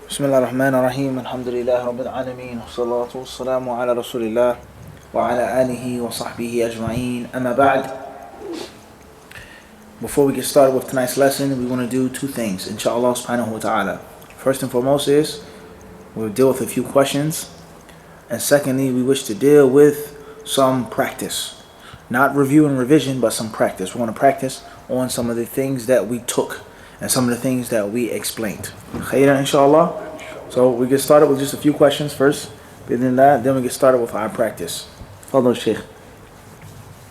بسم الله الرحمن الرحيم الحمد لله رب العالمين والصلاة والسلام على رسول الله وعلى آله وصحبه أجمعين أما بعد. Before we get started with tonight's lesson, we want to do two things, inshallah subhanahu wa ta'ala. First and foremost is we'll deal with a few questions, and secondly we wish to deal with some practice. Not review and revision, but some practice. We want to practice on some of the things that we took and some of the things that we explained. Khairan, inshallah. So we get started with just a few questions first, then we get started with our practice. Follow Sheikh.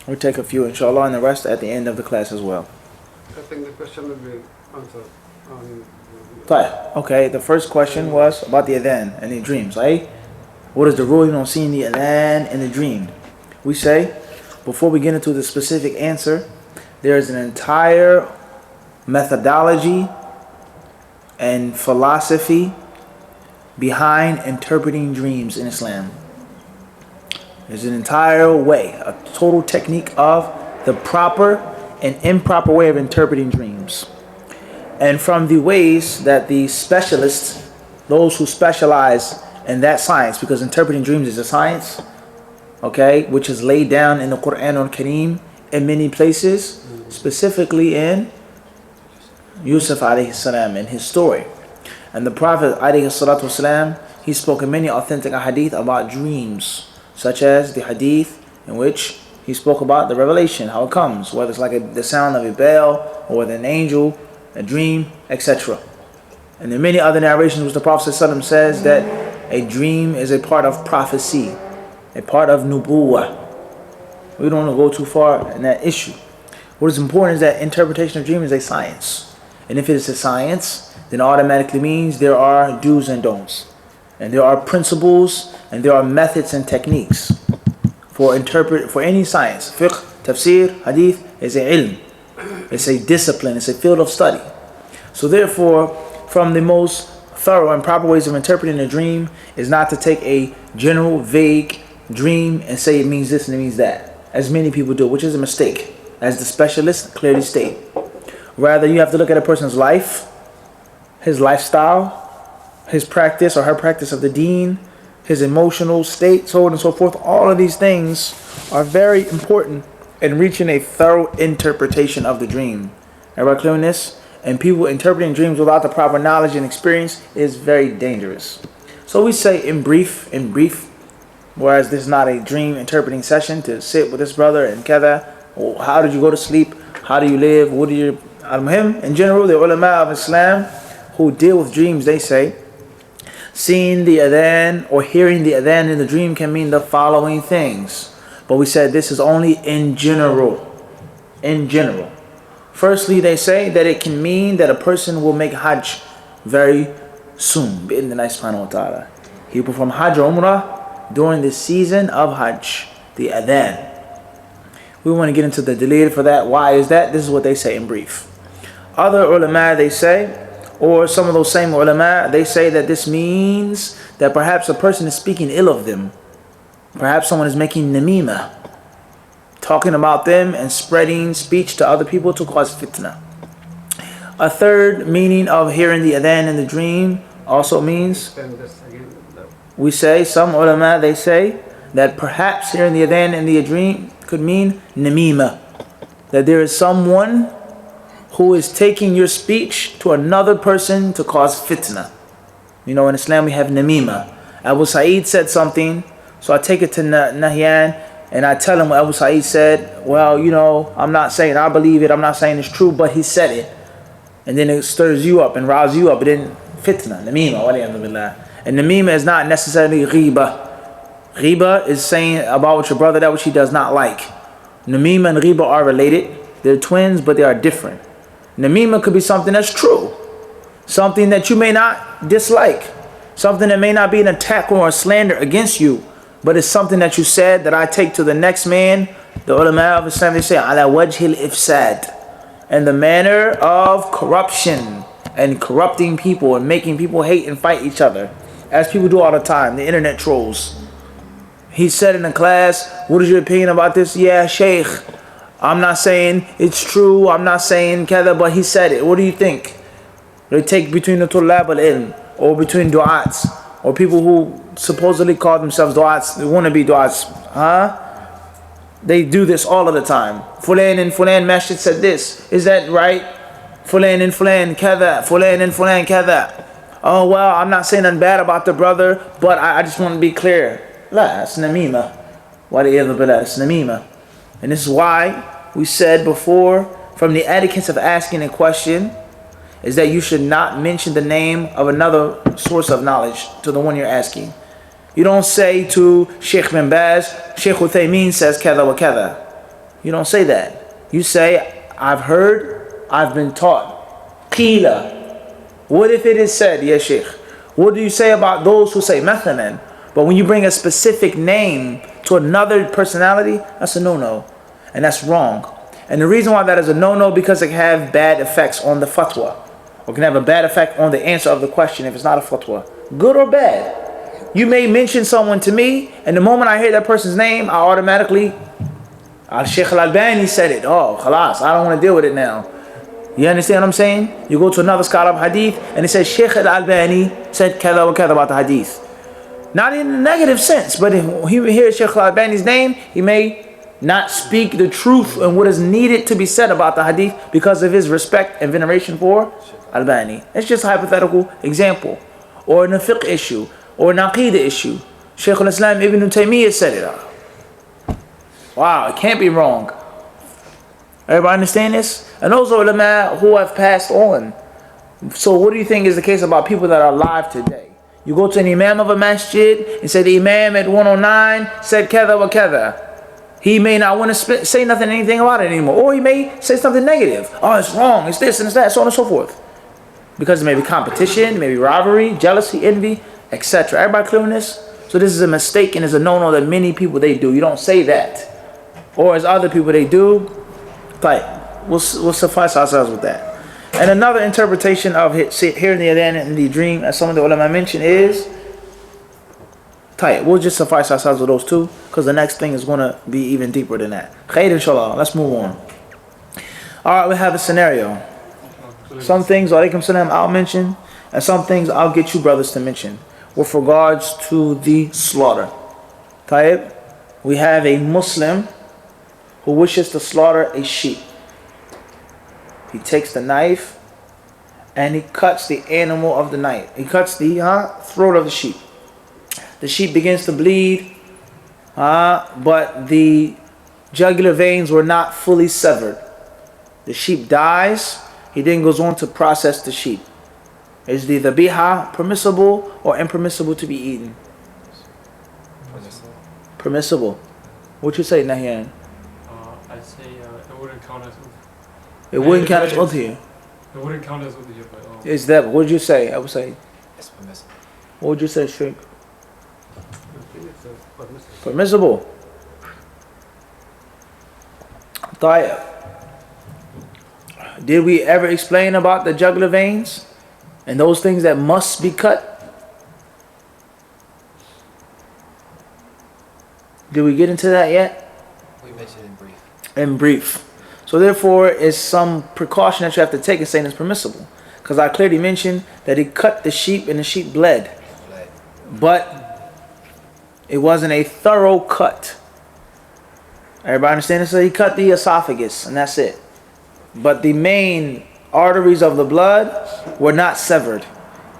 We'll take a few, inshallah, and the rest at the end of the class as well. I think the question will be answered. Okay, the first question was about the adhan and the dreams, right? What is the ruling on seeing the adhan in the dream? We say, before we get into the specific answer, there is an entire methodology and philosophy behind interpreting dreams in Islam. There's an entire way, a total technique of the proper and improper way of interpreting dreams. And from the ways that the specialists, those who specialize in that science, because interpreting dreams is a science, okay, which is laid down in the Quran al-Kareem in many places, specifically in Yusuf alayhi salam and his story. And the Prophet alayhi salatu wasalam, he spoke in many authentic hadith about dreams, such as the hadith in which he spoke about the revelation, how it comes, whether it's like the sound of a bell or with an angel, a dream, etc. And there are many other narrations which the Prophet ﷺ says that a dream is a part of prophecy, a part of nubuwah. We don't want to go too far in that issue. What is important is that interpretation of dream is a science. And if it is a science, then automatically means there are do's and don'ts. And there are principles and there are methods and techniques for any science. Fiqh, tafsir, hadith is a ilm. It's a discipline, it's a field of study. So therefore, from the most thorough and proper ways of interpreting a dream is not to take a general, vague dream and say it means this and it means that, as many people do, which is a mistake, as the specialists clearly state. Rather, you have to look at a person's life, his lifestyle, his practice or her practice of the deen, his emotional state, so on and so forth. All of these things are very important in reaching a thorough interpretation of the dream. Everybody clear on this? And people interpreting dreams without the proper knowledge and experience is very dangerous. So we say in brief, whereas this is not a dream interpreting session to sit with this brother and kada, how did you go to sleep? How do you live? What are your al-muhim? In general, the ulama of Islam who deal with dreams, they say seeing the adhan or hearing the adhan in the dream can mean the following things. But we said this is only in general. In general. Firstly, they say that it can mean that a person will make hajj very soon. Bi-idhnillahi subhanahu wa ta'ala. He will perform hajj or umrah during the season of hajj, the adhan. We want to get into the dalil for that. Why is that? This is what they say in brief. Other ulama, they say, or some of those same ulama, they say that this means that perhaps a person is speaking ill of them. Perhaps someone is making namima, talking about them and spreading speech to other people to cause fitna. A third meaning of hearing the adhan in the dream also means, we say, some ulama, they say that perhaps hearing the adhan in the dream could mean namima, that there is someone who is taking your speech to another person to cause fitna. You know, in Islam we have namima. Abu Sa'id said something, so I take it to Nahyan and I tell him what Abu Sa'id said. Well, you know, I'm not saying I believe it, I'm not saying it's true, but he said it. And then it stirs you up and rouses you up, and then fitna, namima, waliyadu billah. And namima is not necessarily ghiba. Ghiba is saying about your brother that which he does not like. Namima and ghiba are related. They're twins, but they are different. Namima could be something that's true, something that you may not dislike, something that may not be an attack or a slander against you, but it's something that you said that I take to the next man. The ulama of Islam, they say, ala wajhil ifsad, and the manner of corruption and corrupting people and making people hate and fight each other, as people do all the time, the internet trolls. He said in the class, what is your opinion about this? Yeah, Sheikh, I'm not saying it's true, I'm not saying kada, but he said it. What do you think? They take between the tulab al-ilm. or between du'ats, or people who supposedly call themselves du'ats, they want to be du'ats, huh? They do this all of the time. Fulan and Fulan masjid said this. Is that right? Fulan and Fulan kada. Fulan and Fulan kada. Oh, well, I'm not saying nothing bad about the brother, but I just want to be clear. La, it's namima. Waliyadhu billah, it's namima. And this is why we said before, from the etiquette of asking a question, is that you should not mention the name of another source of knowledge to the one you're asking. You don't say to Sheikh bin Baz, Sheikh Uthaymeen says kada wa kada. You don't say that. You say, I've heard, I've been taught. Qila. What if it is said, ya Sheikh? What do you say about those who say mathalan? But when you bring a specific name to another personality, that's a no-no. And that's wrong. And the reason why that is a no-no, because it can have bad effects on the fatwa. Or can have a bad effect on the answer of the question if it's not a fatwa. Good or bad. You may mention someone to me, and the moment I hear that person's name, I automatically, Sheikh Al-Albani said it. Oh, khalas, I don't want to deal with it now. You understand what I'm saying? You go to another scholar of hadith, and it says Sheikh Al-Albani said kada wa kada about the hadith. Not in a negative sense, but if he hears Sheikh Al-Albani's name, he may not speak the truth and what is needed to be said about the hadith because of his respect and veneration for Albani. It's just a hypothetical example. Or in a fiqh issue, or an aqidah issue. Shaykh al-Islam Ibn Taymiyyah said it. Wow, it can't be wrong. Everybody understand this? And those are ulama who have passed on. So what do you think is the case about people that are alive today? You go to an imam of a masjid and say the imam at 109 said kada wa kada. He may not want to say nothing, anything about it anymore. Or he may say something negative. Oh, it's wrong, it's this and it's that, so on and so forth. Because there may be competition, maybe rivalry, jealousy, envy, etc. Everybody clear on this? So this is a mistake and is a no-no that many people they do. You don't say that. Or as other people they do, like, we'll suffice ourselves with that. And another interpretation of hearing the adhan in the dream, as some of the ulama mentioned, is tight. We'll just suffice ourselves with those two, because the next thing is going to be even deeper than that. Khair inshallah. Let's move on. Alright, we have a scenario. Some things, alaikum salam, I'll mention, and some things I'll get you brothers to mention with regards to the slaughter. Taib, we have a Muslim who wishes to slaughter a sheep. He takes the knife and he cuts the animal of the knife. He cuts the throat of the sheep. The sheep begins to bleed, but the jugular veins were not fully severed. The sheep dies. He then goes on to process the sheep. Is the dhabiha permissible or impermissible to be eaten? Permissible. What you say, Nahyan? I'd say it wouldn't count as udhiyyah. It wouldn't count as udhiyyah. It wouldn't count as udhiyyah, but Is that, what would you say? I would say, It's permissible. what would you say, Sheikh? I think it's permissible. Permissible. Tayyib. Did we ever explain about the jugular veins and those things that must be cut? Did we get into that yet? We mentioned in brief. In brief. So therefore, it's some precaution that you have to take in saying it's permissible. Because I clearly mentioned that he cut the sheep and the sheep bled. But it wasn't a thorough cut. Everybody understand this? So he cut the esophagus and that's it. But the main arteries of the blood were not severed.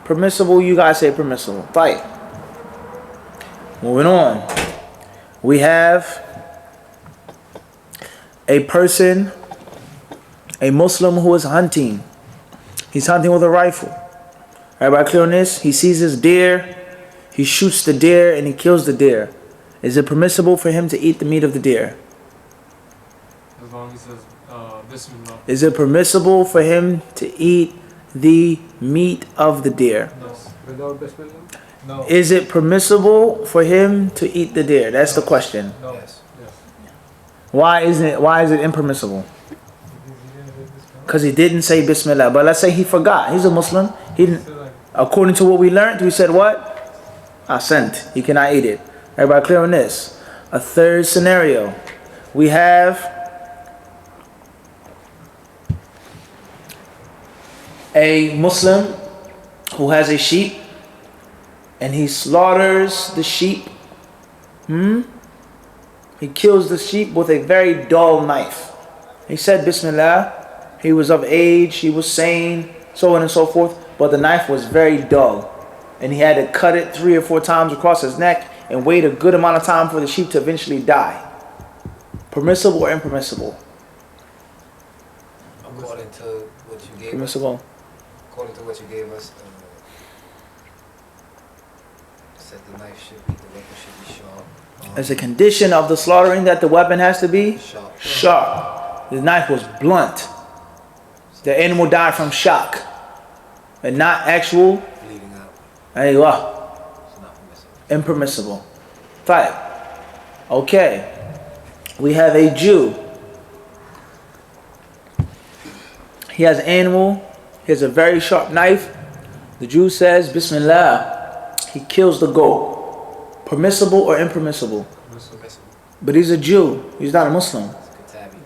Permissible, you guys say permissible. Right. Moving on. We have a person, a Muslim who is hunting. He's hunting with a rifle. Everybody clear on this? He sees his deer. He shoots the deer and he kills the deer. Is it permissible for him to eat the meat of the deer? as long as he says Bismillah. Is it permissible for him to eat the meat of the deer? Yes. Without Bismillah? No. Is it permissible for him to eat the deer? That's the question. No. Yes. Yes. Why is it impermissible? Because he didn't say Bismillah. But let's say he forgot. He's a Muslim. He didn't. According to what we learned, we said what? Ascent. He cannot eat it. Everybody clear on this? A third scenario. We have a Muslim who has a sheep and he slaughters the sheep. He kills the sheep with a very dull knife. He said Bismillah. He was of age. He was sane, so on and so forth. But the knife was very dull, and he had to cut it 3 or 4 times across his neck and wait a good amount of time for the sheep to eventually die. Permissible or impermissible? According to what you gave Permissible. us. According to what you gave us, said the knife should be, the weapon should be sharp. As a condition of the slaughtering that the weapon has to be Sharp. sharp. The knife was blunt. The animal died from shock and not actual. Bleeding out. Aywa, It's not permissible. impermissible. Fine. Okay. We have a Jew. He has an animal. He has a very sharp knife. The Jew says, Bismillah. He kills the goat. Permissible or impermissible? Permissible. But he's a Jew. He's not a Muslim. It's a katabi.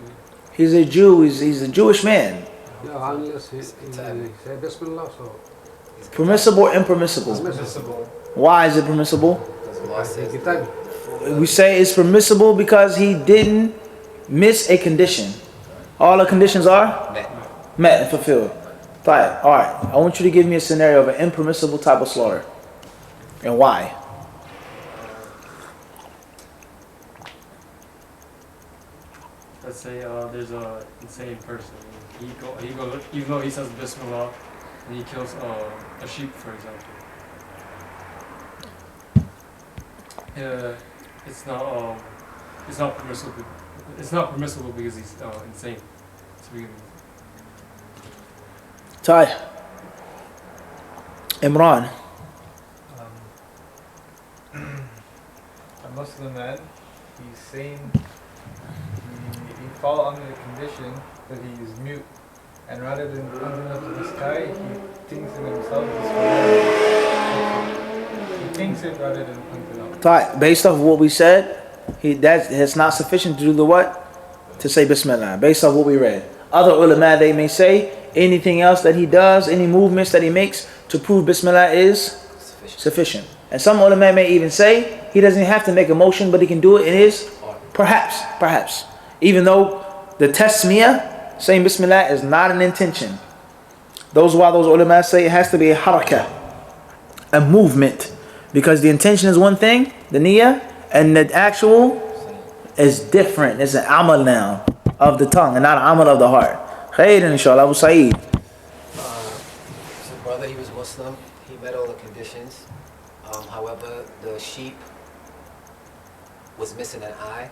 He's a Jew. He's a Jewish man. Yeah, unless he say Bismillah, so Permissible or impermissible? Permissible. Why is it permissible? Because Allah says Kitabi. We say it's permissible because he didn't miss a condition. All the conditions are met and fulfilled. Fine. All right. I want you to give me a scenario of an impermissible type of slaughter. And why? Let's say there's a insane person. Even though he says Bismillah, and he kills a sheep, for example. It's not permissible. It's not permissible because he's insane. To begin with. Ty. Imran. A Muslim man, he's sane, he fall under the condition that he is mute, and rather than looking up to the sky, he thinks in himself he thinks it rather than looking up. Ty. Based off what we said, that's not sufficient to do the what? To say Bismillah. Based off what we read. Other ulama, they may say anything else that he does, any movements that he makes to prove Bismillah is sufficient. And some ulama may even say he doesn't have to make a motion, but he can do it in his perhaps. Even though the tasmiyah, saying Bismillah, is not an intention. Those ulama say it has to be a harakah, a movement. Because the intention is one thing, the niyyah, and the actual is different. It's an amal now of the tongue and not an amal of the heart. Khair inshallah, Abu Sa'id. So brother, he was Muslim. He met all the conditions. However, the sheep was missing an eye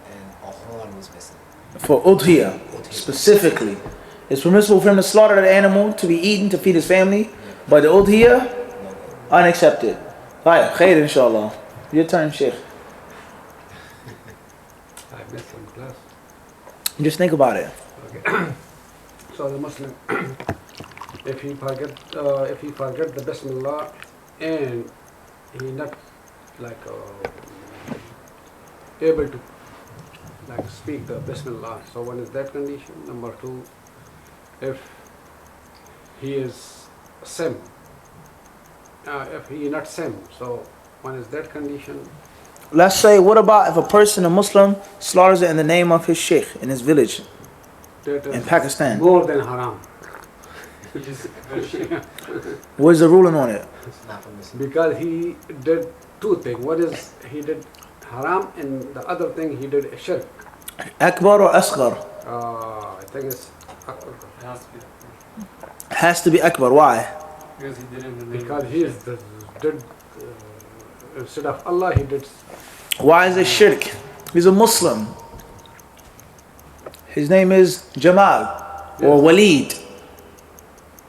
and a horn was missing. For Udhiyyah, specifically. It's permissible for him to slaughter the animal to be eaten to feed his family. But the Udhiyyah, unaccepted. Right, khair inshallah. Your turn, Sheikh. I missed some class. Just think about it. Okay. So the Muslim, if he forget the Bismillah and he not like able to like speak the Bismillah. So one is that condition. Number 2, if he is sim, if he not sim, so one is that condition. Let's say, what about if a person, a Muslim, slaughters it in the name of his sheikh in his village That is in Pakistan? more than haram. What is the ruling on it? It's not permissible. Because he did 2 things. One is he did haram, and the other thing he did shirk. Akbar or asghar? I think it's It has to be Has to be akbar. Why? because he did it in the name because of he the is did instead of Allah he did. Why is it shirk? He's a Muslim. His name is Jamal or Yes. Walid.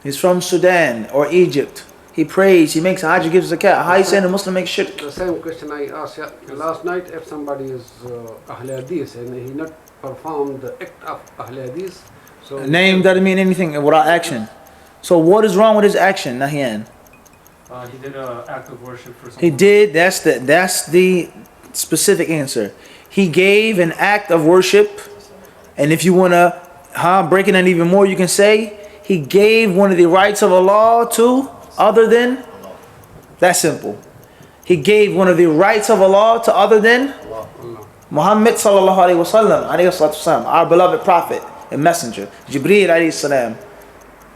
He's from Sudan or Egypt. He prays, he makes hajj, gives zakat. How you saying a Muslim makes shirk? The same question I asked last night. If somebody is Ahl Hadith and he not performed the act of Ahl Hadith, so Name doesn't mean anything without action. So what is wrong with his action, Nahyan? He did an act of worship for someone. He did. That's the specific answer. He gave an act of worship, and if you wanna break it down even more, you can say he gave one of the rights of Allah to other than That's simple. He gave one of the rights of Allah to other than Allah. Muhammad sallallahu alayhi wasallam, our beloved prophet and messenger. Jibreel alayhi salam,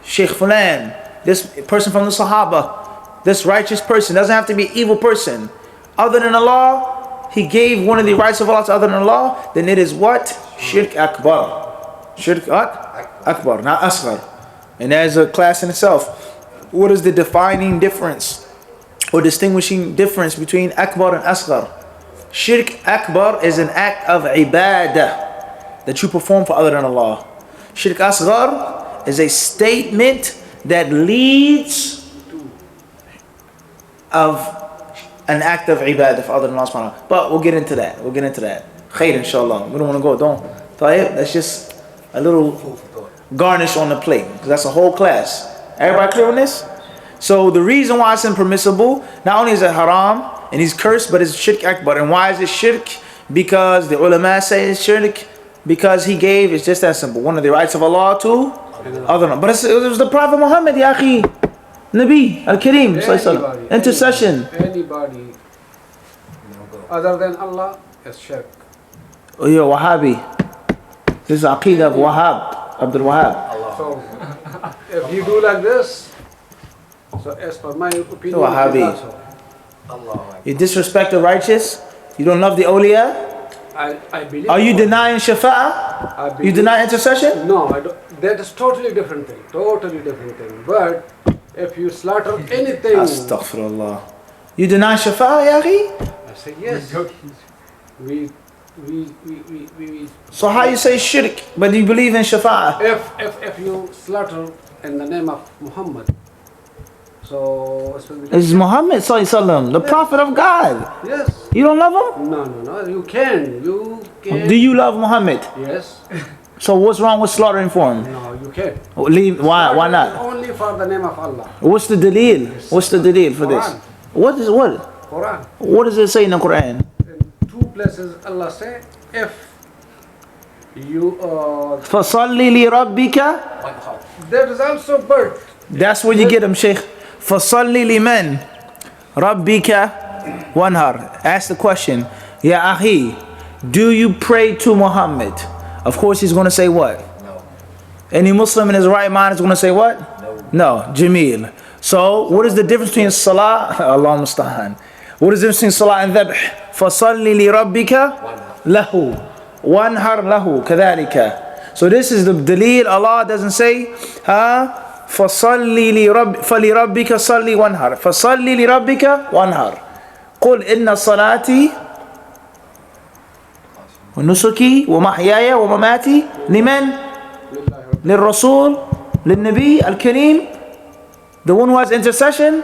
Sheikh Fulan, this person from the Sahaba, this righteous person, doesn't have to be an evil person. Other than Allah, he gave one of the rights of Allah to other than Allah, then it is what? Shirk Akbar. Shirk Akbar, not Asghar. And there's a class in itself. What is the defining difference or distinguishing difference between Akbar and Asghar? Shirk Akbar is an act of ibadah that you perform for other than Allah. Shirk Asghar is a statement that leads of an act of ibadah for other than Allah subhanahu wa ta'ala. But we'll get into that. Khair inshallah. We don't want to go. Don't. That's just a little garnish on the plate. Because that's a whole class. Everybody clear on this? So the reason why it's impermissible, not only is it haram and he's cursed, but it's shirk akbar. And why is it shirk? Because the ulama say it's shirk because he gave, it's just that simple, one of the rights of Allah to other than. But it was the Prophet Muhammad, ya akhi, Nabi al-Kareem, intercession. Anybody other than Allah is shirk. Oh, you're Wahhabi. This is Aqidah of Wahhab, Abdul Wahhab. So if you do like this, so as per my opinion, Wahhabi. also, You disrespect the righteous. You don't love the awliya. I believe. Are you denying I shafa'ah? believe- You deny intercession? No, I don't. That is totally different thing. But if you slaughter anything, Astaghfirullah. You deny shafa'ah, ya akhi? I say yes. We So how you say shirk, but you believe in shafa'ah? if you slaughter in the name of Muhammad, so It's Muhammad sallallahu alaihi wasallam, the prophet of God. yes. You don't love him? No. You can. Do you love Muhammad? Yes. So what's wrong with slaughtering for him? No, you can. Why not? Only for the name of Allah. What's the dalil? What's the dalil for this? Quran. What does it say in the Quran? In two places, Allah say, if you فَصَلِّ لِرَبِّكَ. that is also bird. That's where you get them, Sheikh. فَصَلِّ لِمَنْ رَبِّكَ وَانْهَرْ. Ask the question, Ya Ahi, do you pray to Muhammad? Of course he's going to say what? No. Any Muslim in his right mind is going to say what? No. Jameel. So what is the difference between salah? Allah musta'an. What is the difference between salah and dhabh? فَصَلِّ لِرَبِّكَ لَهُ وَانْهَرْ لَهُ كَذَلِكَ. So this is the dalil. Allah doesn't say, فَلِرَبِّكَ صَلِّ وَانْهَرْ فَصَلِّ لِرَبِّكَ وَانْهَرْ قُلْ إِنَّ صَلَاتِي ونسكي ومحياي ومماتي لمن؟ للرسول للنبي الكريم, the one who has intercession.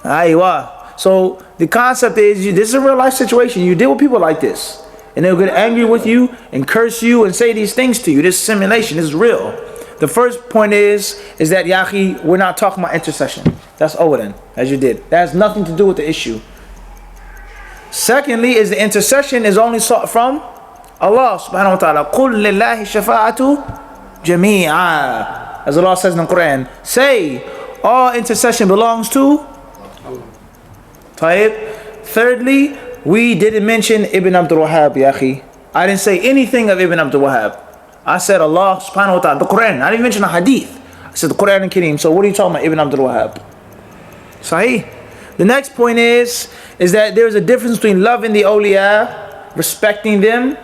Aywa. So the concept is, this is a real life situation. You deal with people like this, and they'll get angry with you and curse you and say these things to you. This simulation is real. The first point is that Yahi, we're not talking about intercession. That's over then, as you did. That has nothing to do with the issue. Secondly, is the intercession is only sought from Allah subhanahu wa ta'ala. قُلْ لِلَّهِ الشَّفَاعَةُ جَمِيعًا. As Allah says in the Quran, say, all intercession belongs to Allah. Thirdly, we didn't mention Ibn Abdul Wahhab, ya akhi. I didn't say anything of Ibn Abdul Wahhab. I said Allah subhanahu wa ta'ala, the Quran. I didn't mention the hadith. I said the Quran and Kareem. So what are you talking about, Ibn Abdul Wahhab? Sahih. The next point is that there is a difference between loving the awliya, respecting them,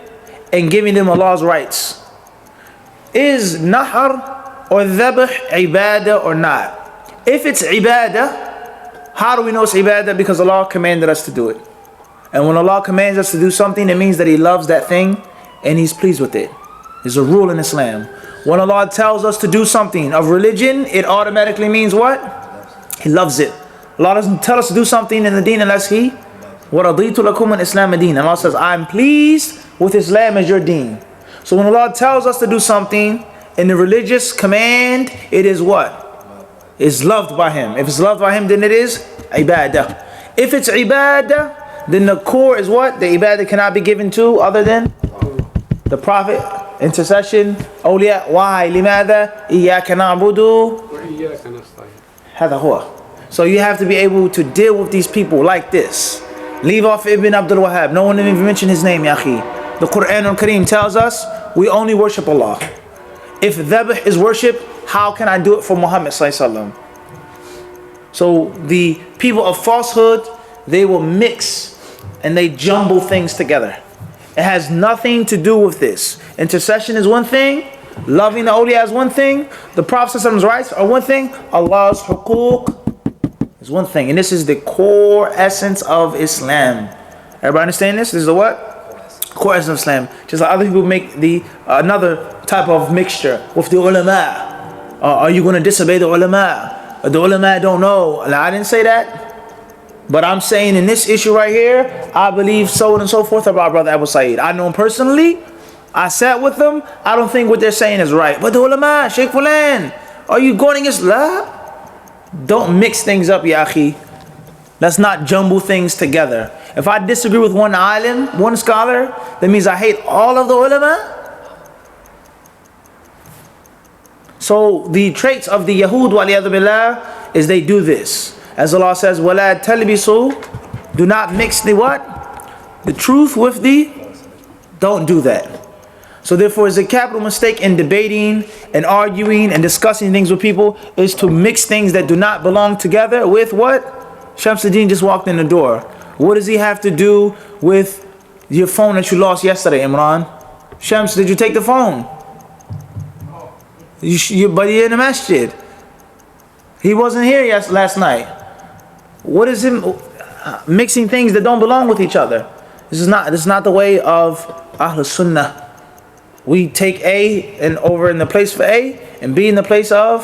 and giving them Allah's rights. Is nahar or dhabh ibadah or not? If it's ibadah, how do we know it's ibadah? Because Allah commanded us to do it. And when Allah commands us to do something, it means that He loves that thing and He's pleased with it. There's a rule in Islam. When Allah tells us to do something of religion, it automatically means what? He loves it. Allah doesn't tell us to do something in the deen unless He وَرَضِيتُ لَكُمْ الْإِسْلَامَ دِينًا. Allah says, I'm pleased with Islam as your deen. So when Allah tells us to do something in the religious command, it is what? It's loved by Him. If it's loved by Him, then it is ibadah. If it's ibadah, then the core is what? The ibadah cannot be given to other than the Prophet, intercession, awliya. Why? لماذا إياك نعبد وإياك نستعين. هذا هو. So you have to be able to deal with these people like this. Leave off Ibn Abdul Wahhab. No one even mentioned his name, Yaqi. The Quran al-Kareem tells us we only worship Allah. If dhabh is worship, how can I do it for Muhammad sallallahu alaihi wasallam? So the people of falsehood, they will mix and they jumble things together. It has nothing to do with this. Intercession is one thing. Loving the awliya is one thing. The Prophet's rights are one thing. Allah's huquq is one thing. And this is the core essence of Islam. Everybody understand this? This is the what? Core essence of Islam. Just like other people make the another type of mixture with the ulama. Are you going to disobey the ulama? The ulama don't know. I didn't say that. But I'm saying in this issue right here, I believe so on and so forth about Brother Abu Sa'id. I know him personally. I sat with them. I don't think what they're saying is right. But the ulama, Sheikh Fulan, are you going against Allah? Don't mix things up, ya akhi. Let's not jumble things together. If I disagree with one alim, one scholar, that means I hate all of the ulama. So the traits of the Yahud waliyadu billah is they do this. As Allah says, وَلَا تَلْبِسُوا, do not mix the what? The truth with the, don't do that. So therefore it's a capital mistake in debating and arguing and discussing things with people is to mix things that do not belong together with what? Shamsuddin just walked in the door. What does he have to do with your phone that you lost yesterday, Imran? Shams, did you take the phone? But you're in the masjid. He wasn't here last night. What is him mixing things that don't belong with each other? This is not the way of Ahl Sunnah. We take A and over in the place for A and B in the place of.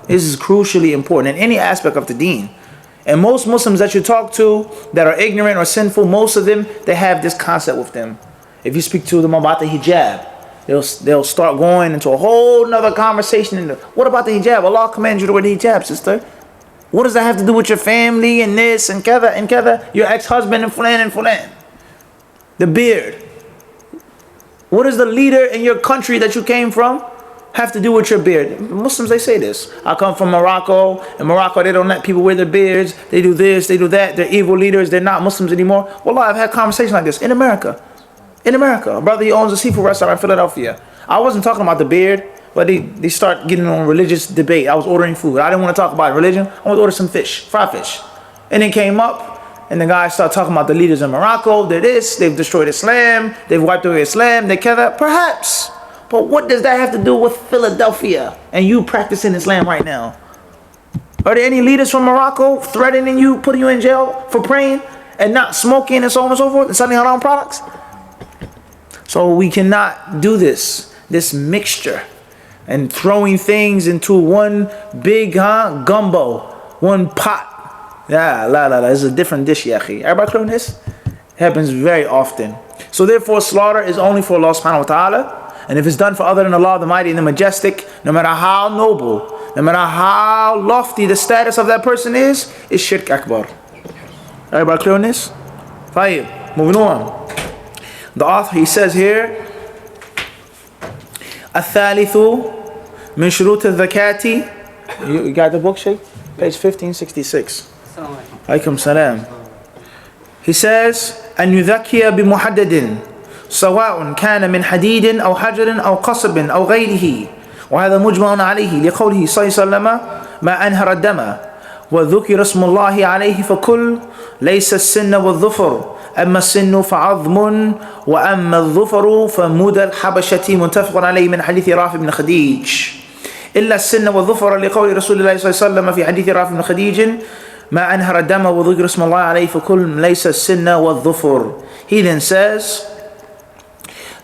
This is crucially important in any aspect of the deen. And most Muslims that you talk to that are ignorant or sinful, most of them, they have this concept with them. If you speak to them about the hijab, they'll start going into a whole nother conversation. What about the hijab? Allah commands you to wear the hijab, sister. What does that have to do with your family and this and kada, your ex-husband and fulan? The beard. What does the leader in your country that you came from have to do with your beard? Muslims, they say this. I come from Morocco. In Morocco, they don't let people wear their beards. They do this, they do that. They're evil leaders. They're not Muslims anymore. Wallah, I've had conversations like this in America. In America, a brother, he owns a seafood restaurant in Philadelphia. I wasn't talking about the beard, but they start getting on religious debate. I was ordering food. I didn't want to talk about religion. I wanted to order some fish, fried fish. And it came up, and the guy started talking about the leaders in Morocco. They're this, they've destroyed Islam, they've wiped away Islam, they care that. Perhaps. But what does that have to do with Philadelphia and you practicing Islam right now? Are there any leaders from Morocco threatening you, putting you in jail for praying and not smoking and so on and so forth and selling haram products? So we cannot do this mixture and throwing things into one big gumbo, one pot. Yeah, it's a different dish, yahi. Everybody clear on this? It happens very often. So therefore slaughter is only for Allah subhanahu wa ta'ala. And if it's done for other than Allah, the mighty and the majestic, no matter how noble, no matter how lofty the status of that person is shirk akbar. Everybody clear on this? Fine. Moving on. The author, he says here, الثالث من شروط الزكاة. You got the book, Sheikh? Page 1566. Alaikum salam. He says, أن يذكي بمحدد سواء كان من حديد أو حجر أو قصب أو غيره وهذا مجمع عليه لقوله صلى الله عليه وسلم ما أنهر الدم وذكر اسم الله عليه فكل ليس السن والظفر أما السن فعظم وأما الظفر فمدى الحبشة متفق عليه من حديث رافع بن خديج إلا السن والظفر لقول رسول الله صلى الله عليه وسلم في حديث رافع بن خديج ما أنهر الدم وذكر اسم الله عليه فكل ليس السن والظفر. He then says,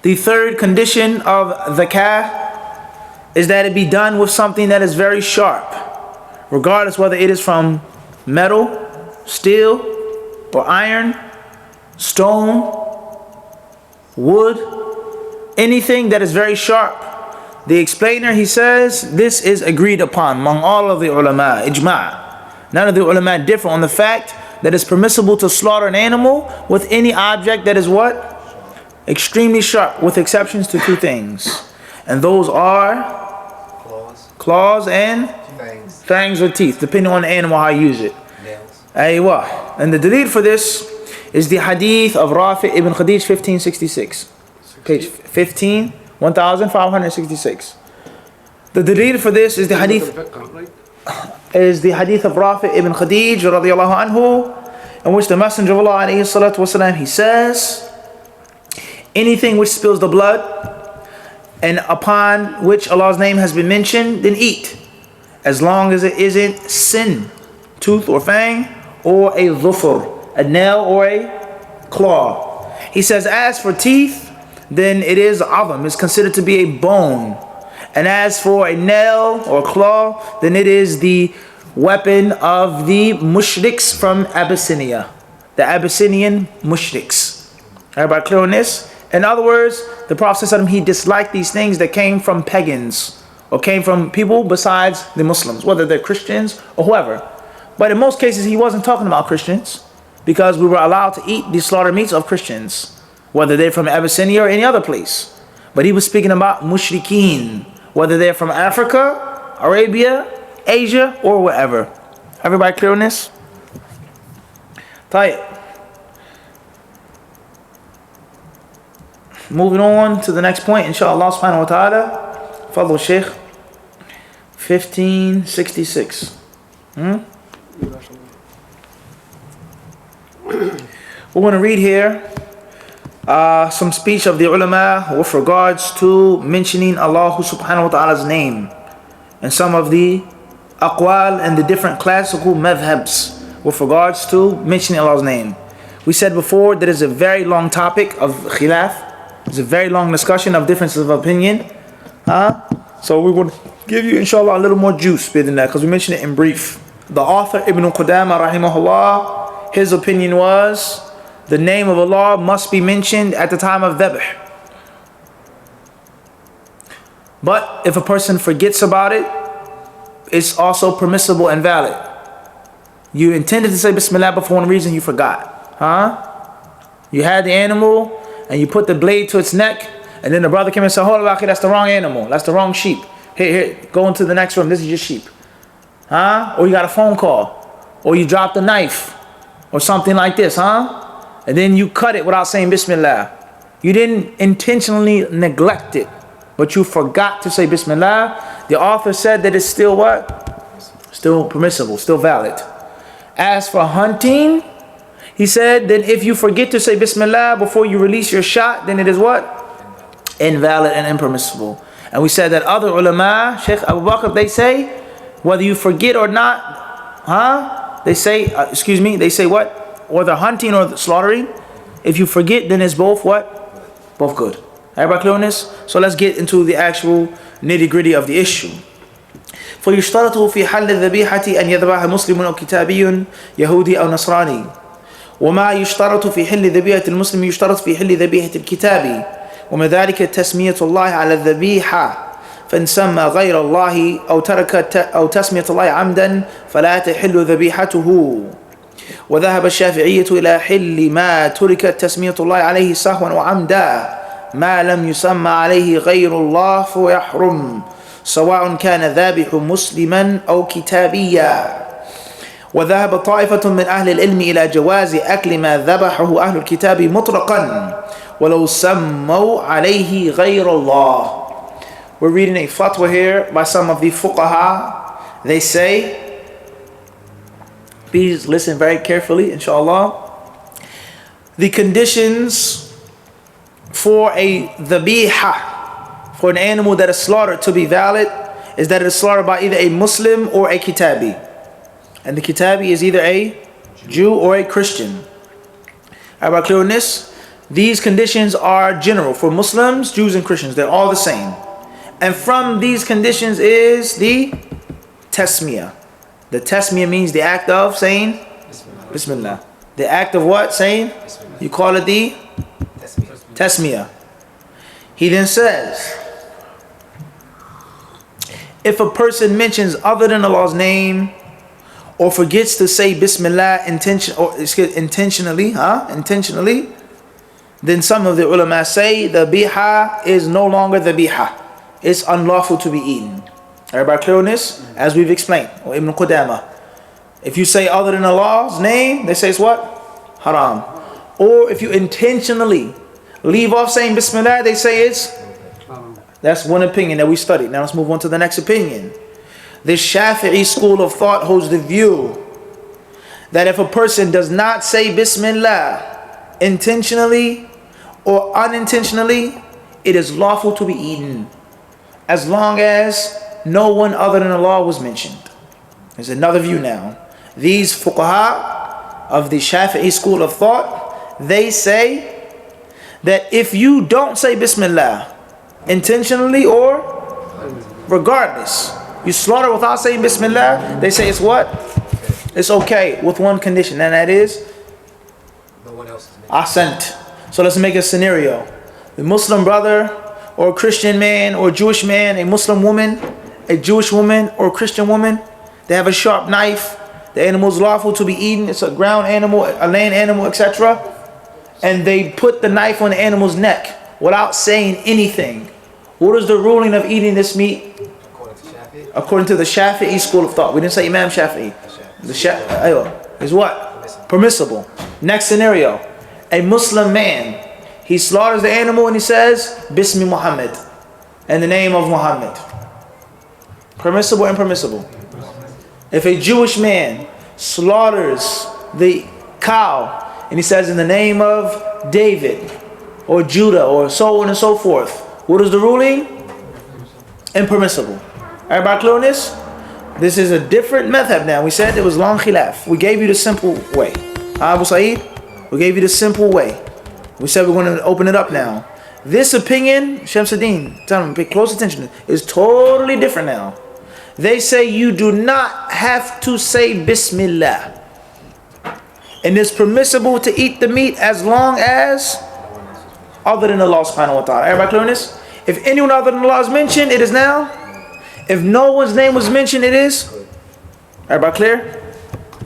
the third condition of zakah is that it be done with something that is very sharp, regardless whether it is from metal, steel, or iron, stone, wood, anything that is very sharp. The explainer, he says, this is agreed upon among all of the ulama, ijma'. None of the ulama differ on the fact that it's permissible to slaughter an animal with any object that is what? Extremely sharp, with exceptions to two things. And those are claws and fangs or teeth, depending on the animal, how you use it. Nails. Aywa. And the dalil for this is the hadith of Rafi ibn Khadij 1566. Page 15, 1566. The dalil for this is the hadith of Rafi ibn Khadij radiyallahu anhu, in which the Messenger of Allah alayhi salatu wasalam, he says, anything which spills the blood and upon which Allah's name has been mentioned, then eat, as long as it isn't sin, tooth or fang, or a dhufr, a nail or a claw. He says, as for teeth, then it is azam, it's considered to be a bone. And as for a nail or claw, then it is the weapon of the mushriks from Abyssinia, the Abyssinian mushriks. Everybody clear on this? In other words, the Prophet ﷺ, he disliked these things that came from pagans or came from people besides the Muslims, whether they're Christians or whoever. But in most cases, he wasn't talking about Christians, because we were allowed to eat the slaughter meats of Christians, whether they're from Abyssinia or any other place. But he was speaking about mushrikeen, whether they're from Africa, Arabia, Asia, or wherever. Everybody clear on this? Tight. Moving on to the next point, inshallah subhanahu wa ta'ala. Follow Shaykh 1566. We're going to read here some speech of the ulama with regards to mentioning Allah subhanahu wa ta'ala's name, and some of the aqwal and the different classical madhabs with regards to mentioning Allah's name. We said before that is a very long topic of khilaf. It's a very long discussion of differences of opinion. So we will give you inshallah a little more juice than that, because we mentioned it in brief. The author Ibn Qudama rahimahullah, his opinion was the name of Allah must be mentioned at the time of dhabh. But if a person forgets about it, it's also permissible and valid. You intended to say Bismillah, but for one reason you forgot. You had the animal and you put the blade to its neck, and then the brother came and said, hold on, that's the wrong animal, that's the wrong sheep. Here, go into the next room, this is your sheep. Or you got a phone call, or you dropped a knife, or something like this, and then you cut it without saying Bismillah. You didn't intentionally neglect it, but you forgot to say Bismillah. The author said that it's still what? Still permissible, still valid. As for hunting, he said that if you forget to say Bismillah before you release your shot, then it is what? Invalid and impermissible. And we said that other ulama, Shaykh Abu Bakr, they say, whether you forget or not, they say, they say what? Whether hunting or slaughtering, if you forget, then it's both what? Both good. Everybody clear on this? So let's get into the actual nitty-gritty of the issue. فَيُشْتَرَطُ فِي حَلِّ الذَّبِيحَةِ أَنْ يَذْبَحَ مُسْلِمٌ أَوْ كِتَابِيٌّ يَهُودِي أَوْ نَصْرَانِي وما يشترط في حل ذبيحة المسلم يشترط في حل ذبيحة الكتاب، ومن ذلك تسمية الله على الذبيحة، فإن سمى غير الله أو تسمية الله عمدا فلا تحل ذبيحته. وذهب الشافعية إلى حل ما تركت تسمية الله عليه سهوا وعمدا ما لم يسمى عليه غير الله فيحرم، سواء كان ذابح مسلما أو كتابيا. وذهب طائفة من أهل العلم إلى جواز أكل ما ذبحه أهل الكتاب مطلقا ولو سموا عليه غير الله. We're reading a fatwa here by some of the fuqaha. They say, please listen very carefully, inshallah. The conditions for a dhabiha, for an animal that is slaughtered to be valid, is that it is slaughtered by either a Muslim or a kitabi. And the kitabi is either a Jew or a Christian. Everybody clear on this? These conditions are general for Muslims, Jews, and Christians. They're all the same. And from these conditions is the tasmiyah. The tasmiyah means the act of saying Bismillah. The act of what? Saying? You call it the tasmiyah. He then says, if a person mentions other than Allah's name, or forgets to say Bismillah intentionally, then some of the ulama say the biha is no longer the biha. It's unlawful to be eaten. Everybody clear on this? As we've explained, or Ibn Qudamah. If you say other than Allah's name, they say it's what? Haram. Or if you intentionally leave off saying Bismillah, they say it's... That's one opinion that we studied. Now let's move on to the next opinion. The Shafi'i school of thought holds the view that if a person does not say Bismillah intentionally or unintentionally, it is lawful to be eaten, as long as no one other than Allah was mentioned. There's another view now. These fuqaha of the Shafi'i school of thought, they say that if you don't say Bismillah intentionally or regardless, you slaughter without saying Bismillah, they say it's what? It's okay with one condition, and that is No one else is mentioned. Ahsant. So let's make a scenario. The Muslim brother or a Christian man or a Jewish man, a Muslim woman, a Jewish woman or a Christian woman, they have a sharp knife. The animal is lawful to be eaten. It's a ground animal, a land animal, etc. And they put the knife on the animal's neck without saying anything. What is the ruling of eating this meat? According to Shafi, According to the Shafi'i school of thought. We didn't say Imam Shafi'i. The is what? Permissible. Next scenario. A Muslim man, he slaughters the animal and he says, Bismi Muhammad, in the name of Muhammad. Permissible and impermissible. If a Jewish man slaughters the cow and he says in the name of David or Judah or so on and so forth, what is the ruling? Impermissible. Everybody clear on this? This is a different madhab now. We said it was long khilaf. We gave you the simple way. Abu Sa'id, we gave you the simple way. We said we're going to open it up now. This opinion, Shamsuddin, tell them, pay close attention, is totally different now. They say you do not have to say Bismillah. And it's permissible to eat the meat as long as other than Allah subhanahu wa ta'ala. Everybody clear on this? If anyone other than Allah is mentioned, it is now. If no one's name was mentioned, it is. Everybody clear?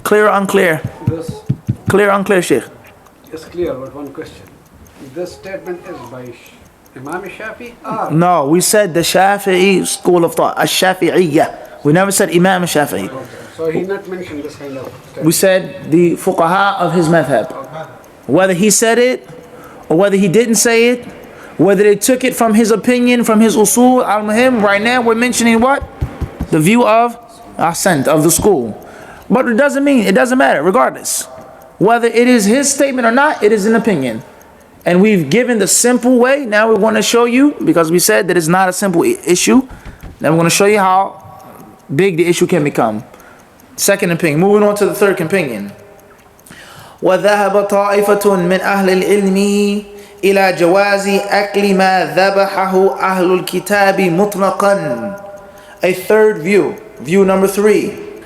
Clear or unclear? This Clear or unclear, Sheikh? is clear, but one question. This statement is by Imam Shafi or No, we said the Shafi'i school of thought, Ash-Shafi'iyyah. We never said Imam Shafi'i. Okay. So he not mentioned this kind of statement. We said the fuqaha of his madhab. Whether he said it or whether he didn't say it, whether they took it from his opinion, from his usul, al-muhim, right now we're mentioning what? The view of Ahsant, of the school. But it doesn't matter, regardless. Whether it is his statement or not, it is an opinion. And we've given the simple way. Now we want to show you, because we said that it's not a simple issue. Now we're going to show you how big the issue can become. Second opinion. Moving on to the third opinion. وَذَهَبَ طَائِفَةٌ مِّنْ أَهْلِ الْعِلْمِ إِلَى جَوَازِ أَكْلِ مَا ذَبَحَهُ أَهْلُ الْكِتَابِ مُطْلَقًا. A third view. View number 3.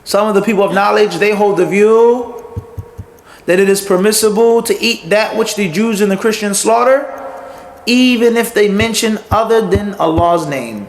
Some of the people of knowledge, they hold the view that it is permissible to eat that which the Jews and the Christians slaughter, even if they mention other than Allah's name.